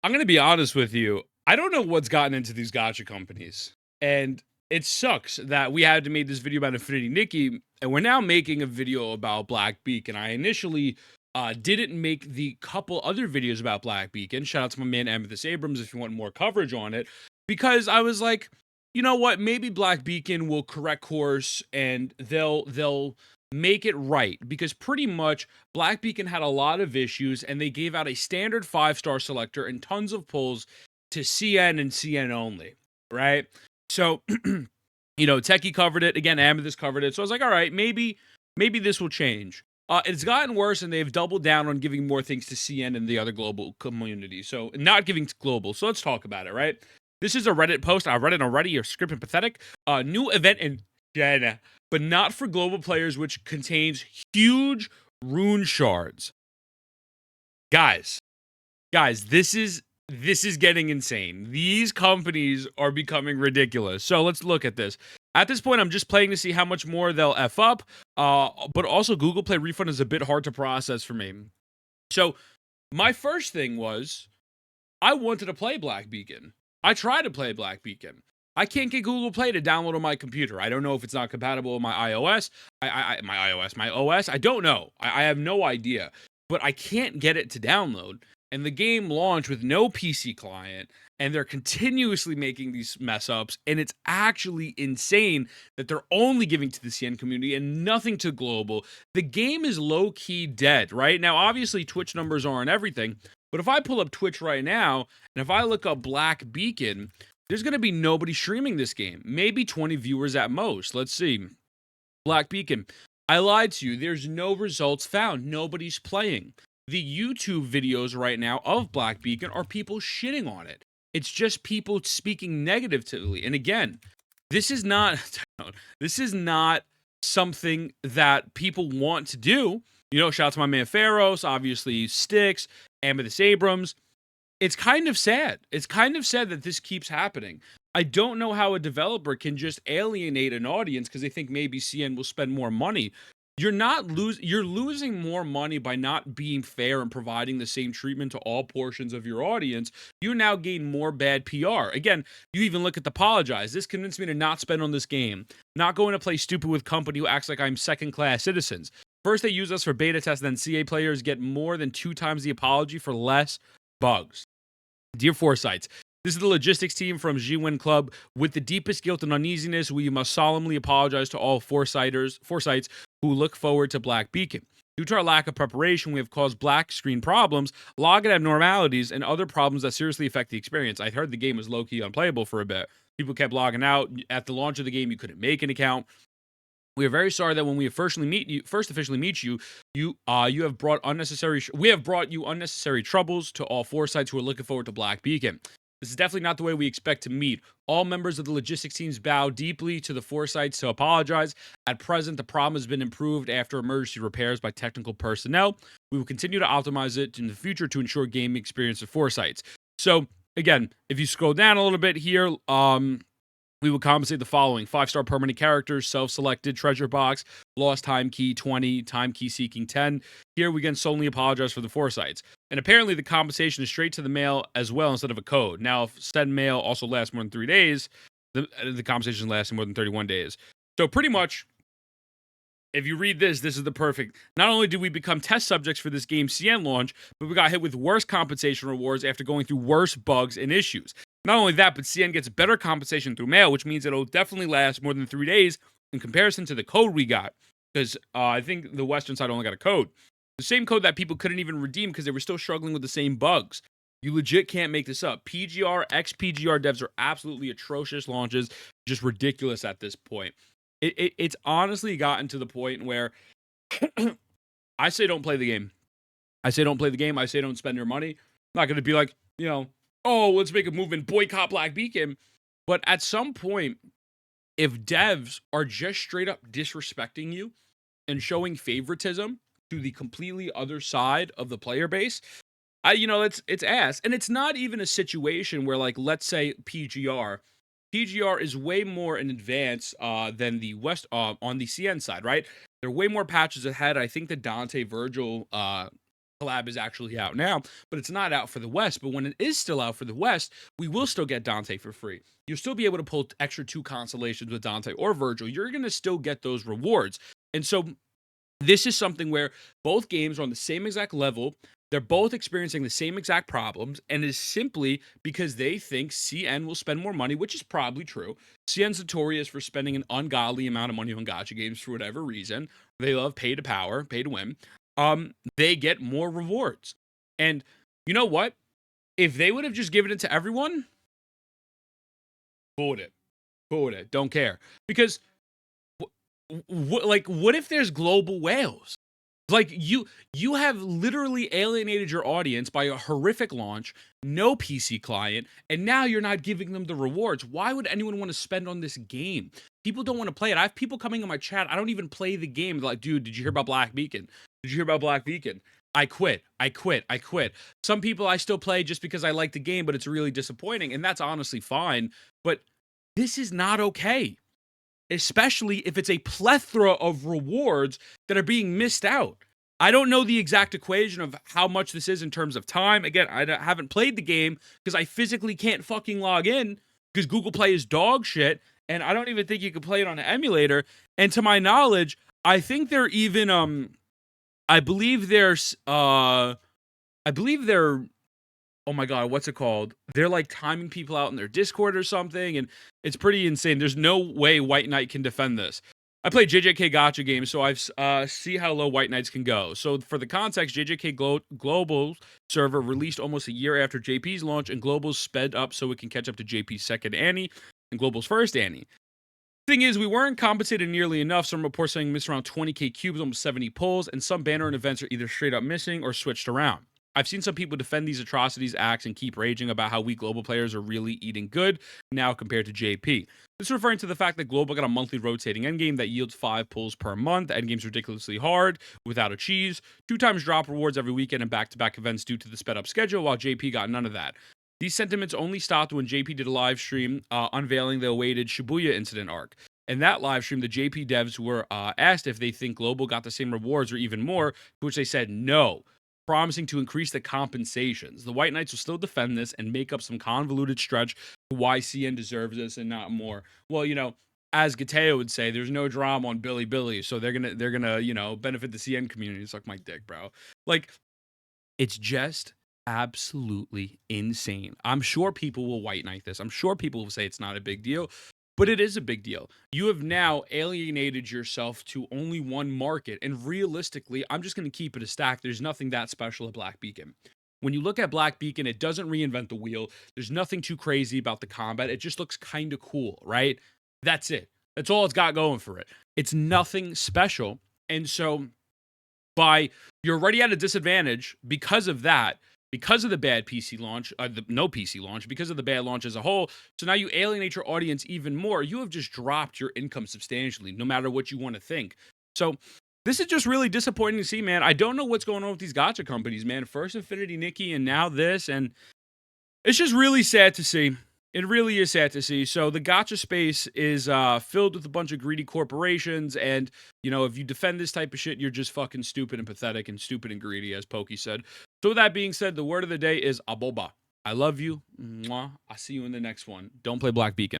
I'm gonna be honest with you. I don't know what's gotten into these gacha companies, and it sucks that we had to make this video about Infinity Nikki, and we're now making a video about Black Beacon. I initially didn't make the couple other videos about Black Beacon. Shout out to my man Amethyst Abrams if you want more coverage on it, because I was like, you know what? Maybe Black Beacon will correct course and they'll make it right, because pretty much Black Beacon had a lot of issues and they gave out a standard 5-star selector and tons of pulls to CN and CN only, right? So, Techie covered it. Again, Amethyst covered it. So I was like, all right, maybe this will change. It's gotten worse, and they've doubled down on giving more things to CN and the other global community. So not giving to global. So let's talk about it, right? This is a Reddit post. I read it already. You're scripting pathetic. New event in China, but not for global players, which contains huge rune shards. Guys, this is getting insane. These companies are becoming ridiculous. So let's look at this. At this point, I'm just playing to see how much more they'll F up. But also, Google Play refund is a bit hard to process for me. So my first thing was, I wanted to play Black Beacon. I tried to play Black Beacon. I can't get Google Play to download on my computer. I don't know if it's not compatible with my iOS. My OS. I don't know. I have no idea. But I can't get it to download. And the game launched with no PC client, and they're continuously making these mess ups, and it's actually insane that they're only giving to the CN community and nothing to global. The game is low-key dead, right? Now, obviously, Twitch numbers aren't everything, but if I pull up Twitch right now, and if I look up Black Beacon, there's going to be nobody streaming this game. Maybe 20 viewers at most. Let's see. Black Beacon. I lied to you. There's no results found. Nobody's playing. The YouTube videos right now of Black Beacon are people shitting on it. It's just people speaking negatively. And again, this is not something that people want to do. Shout out to my man Pharaohs, obviously Styx, Amethyst Abrams. It's kind of sad. It's kind of sad that this keeps happening. I don't know how a developer can just alienate an audience because they think maybe CN will spend more money. You're losing more money by not being fair and providing the same treatment to all portions of your audience. You now gain more bad PR. Again, you even look at the apologize. This convinced me to not spend on this game. Not going to play stupid with company who acts like I'm second-class citizens. First they use us for beta tests, then CA players get more than 2 times the apology for less bugs. Dear Foresights, this is the logistics team from G-Win Club. With the deepest guilt and uneasiness, we must solemnly apologize to all Foresights who look forward to Black Beacon. Due to our lack of preparation, we have caused black screen problems, login abnormalities, and other problems that seriously affect the experience. I heard the game was low-key unplayable for a bit. People kept logging out. At the launch of the game, you couldn't make an account. We are very sorry that when we first officially meet you, we have brought you unnecessary troubles to all Foresights who are looking forward to Black Beacon. This is definitely not the way we expect to meet. All members of the logistics teams bow deeply to the Foresights to apologize. At present, the problem has been improved after emergency repairs by technical personnel. We will continue to optimize it in the future to ensure gaming experience of Foresights. So, again, if you scroll down a little bit here, we will compensate the following: 5-star permanent characters, self-selected treasure box, lost time key 20, time key seeking 10. Here we can solely apologize for the Foresights. And apparently the compensation is straight to the mail as well instead of a code. Now, if said mail also lasts more than 3 days, the compensation lasts more than 31 days. So pretty much, if you read this is the perfect. Not only did we become test subjects for this game's CN launch, but we got hit with worse compensation rewards after going through worse bugs and issues. Not only that, but CN gets better compensation through mail, which means it'll definitely last more than 3 days in comparison to the code we got. Because I think the Western side only got a code. The same code that people couldn't even redeem because they were still struggling with the same bugs. You legit can't make this up. PGR, ex-PGR devs are absolutely atrocious launches. Just ridiculous at this point. It's honestly gotten to the point where I say don't play the game. I say don't spend your money. I'm not going to be like, oh, let's make a move and boycott Black Beacon. But at some point, if devs are just straight up disrespecting you and showing favoritism to the completely other side of the player base, it's ass. And it's not even a situation where, like, let's say PGR is way more in advance than the West on the CN side, right? They're way more patches ahead. I think the Dante Virgil collab is actually out now, but it's not out for the West. But when it is still out for the West, we will still get Dante for free. You'll still be able to pull extra 2 constellations with Dante or Virgil. You're going to still get those rewards. And so this is something where both games are on the same exact level. They're both experiencing the same exact problems, and it is simply because they think CN will spend more money, which is probably true. CN's notorious for spending an ungodly amount of money on gacha games for whatever reason. They love pay to power, pay to win. They get more rewards. And you know what? If they would have just given it to everyone, vote it. Vote it. Don't care. Because what if there's global whales? Like you have literally alienated your audience by a horrific launch, no PC client, and now you're not giving them the rewards. Why would anyone want to spend on this game? People don't want to play it. I have people coming in my chat. I don't even play the game. They're like, dude, did you hear about Black Beacon? Did you hear about Black Beacon? I quit. Some people I still play just because I like the game, but it's really disappointing, and that's honestly fine. But this is not okay. Especially if it's a plethora of rewards that are being missed out. I don't know the exact equation of how much this is in terms of time. Again, I haven't played the game because I physically can't fucking log in because Google Play is dog shit, and I don't even think you can play it on an emulator. And to my knowledge, I think they're even I believe they're oh my god, what's it called? They're like timing people out in their Discord or something, and it's pretty insane. There's no way White Knight can defend this. I play JJK Gacha games, so I see how low White Knights can go. So for the context, JJK Global server released almost a year after JP's launch, and Global's sped up so it can catch up to JP's second Annie and Global's first Annie. Thing is, we weren't compensated nearly enough. Some reports saying missed around 20k cubes, almost 70 pulls, and some banner and events are either straight up missing or switched around. I've seen some people defend these atrocities acts and keep raging about how we global players are really eating good now compared to JP. This is referring to the fact that Global got a monthly rotating endgame that yields 5 pulls per month. Endgame's ridiculously hard, without a cheese, 2 times drop rewards every weekend and back-to-back events due to the sped-up schedule, while JP got none of that. These sentiments only stopped when JP did a live stream unveiling the awaited Shibuya incident arc. In that live stream, the JP devs were asked if they think Global got the same rewards or even more, to which they said no, promising to increase the compensations. The White Knights will still defend this and make up some convoluted stretch to why CN deserves this and not more. Well, you know, as Gateo would say, there's no drama on Billy, so they're gonna, you know, benefit the CN community. Suck my dick, bro. Like, it's just absolutely insane. I'm sure people will White Knight this. I'm sure people will say it's not a big deal. But it is a big deal. You have now alienated yourself to only one market. And realistically, I'm just going to keep it a stack. There's nothing that special at Black Beacon. When you look at Black Beacon, it doesn't reinvent the wheel. There's nothing too crazy about the combat. It just looks kind of cool, right? That's it. That's all it's got going for it. It's nothing special. And so you're already at a disadvantage because of that. Because of the bad PC launch, no PC launch, because of the bad launch as a whole. So now you alienate your audience even more. You have just dropped your income substantially, no matter what you want to think. So this is just really disappointing to see, man. I don't know what's going on with these gacha companies, man. First Infinity Nikki and now this, and it's just really sad to see. It really is sad to see. So the gacha space is filled with a bunch of greedy corporations, and you know, if you defend this type of shit, you're just fucking stupid and pathetic and stupid and greedy, as Pokey said. So with that being said, the word of the day is aboba. I love you. Mwah. I'll see you in the next one. Don't play Black Beacon.